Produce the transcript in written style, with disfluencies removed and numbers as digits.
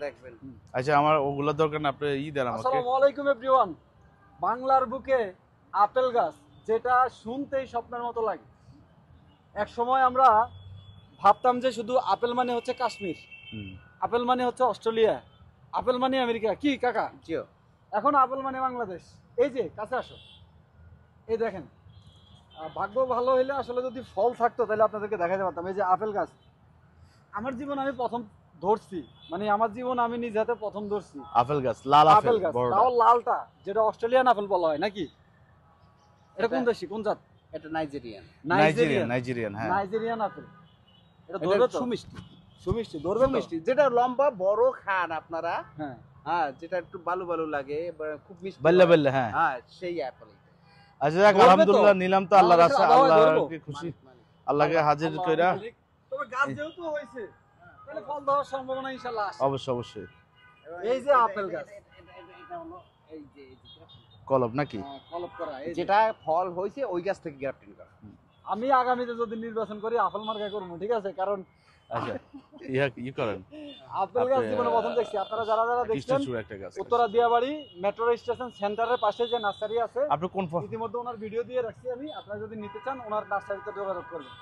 দেখবেন। আচ্ছা আমার ওগুলা দরকার না, আপনি দেন আমাকে। আসসালামু আলাইকুম এভরিওয়ান। বাংলার বুকে আপেল গাছ, যেটা শুনতেই স্বপ্নের মতো লাগে। এক সময় আমরা ভাবতাম যে শুধু আপেল মানে হচ্ছে কাশ্মীর, আপেল মানে হচ্ছে অস্ট্রেলিয়া, আপেল মানে আমেরিকা। কি কাকা? জিও। এখন আপেল মানে বাংলাদেশ। এই যে কাছে আসো, এই দেখেন। ভাগ্য ভালো হইলে আসলে যদি ফল থাকতো তাহলে আপনাদেরকে দেখাতে পারতাম। এই যে আপেল গাছ, আমার জীবন আমি প্রথম ধরছি, মানে আমার জীবন আমি নিজ হাতে প্রথম ধরছি আপেল গাছ, লাল আপেল গাছ, তাও লালটা, যেটা অস্ট্রেলিয়ান আপেল বলা হয় নাকি? এটা কোন দেশি, কোন জাত? এটা নাইজেরিয়ান। নাইজেরিয়ান, হ্যাঁ নাইজেরিয়ান আপেল। এটা ধরবে তো? সুমিষ্টি। সুমিষ্টি ধরবে তো? মিষ্টি, যেটা লম্বা বড় খান আপনারা। হ্যাঁ হ্যাঁ, যেটা একটু বালু বালু লাগে, খুব মিষ্টি। বললে বললে, হ্যাঁ হ্যাঁ, সেই অ্যাপল। আচ্ছা যাক, আলহামদুলিল্লাহ নিলাম তো আল্লাহর রাস্তা, আল্লাহ কি খুশি, আল্লাহকে হাজির কইরা। তবে গাছ যেহেতু হইছে তাহলে ফল দেওয়ার সম্ভাবনা ইনশাআল্লাহ আছে। অবশ্যই অবশ্যই। এই যে আপেল গাছ, এটা হলো এই যে কলব নাকি? কলপ করা, এই যেটা ফল হইছে ওই গাছ থেকে গ্রাফটিং করা। আমি আগামীতে যদি নির্বাচন করি আপেল মার্কা করবো, ঠিক আছে? কারণ আচ্ছা ই করেন, আপেল গাছ জীবনে প্রথম দেখছি। আপনারা যারা যারা দেখছেন, একটা গাছ উত্তরা দিয়াবাড়ি মেট্রো স্টেশন সেন্টারের পাশে যে নার্সারি আছে, আপনি কোন ইতিমধ্যে ওনার ভিডিও দিয়ে রাখছি আমি। আপনারা যদি নিতে চান ওনার নার্সারিতে যোগাযোগ করবেন।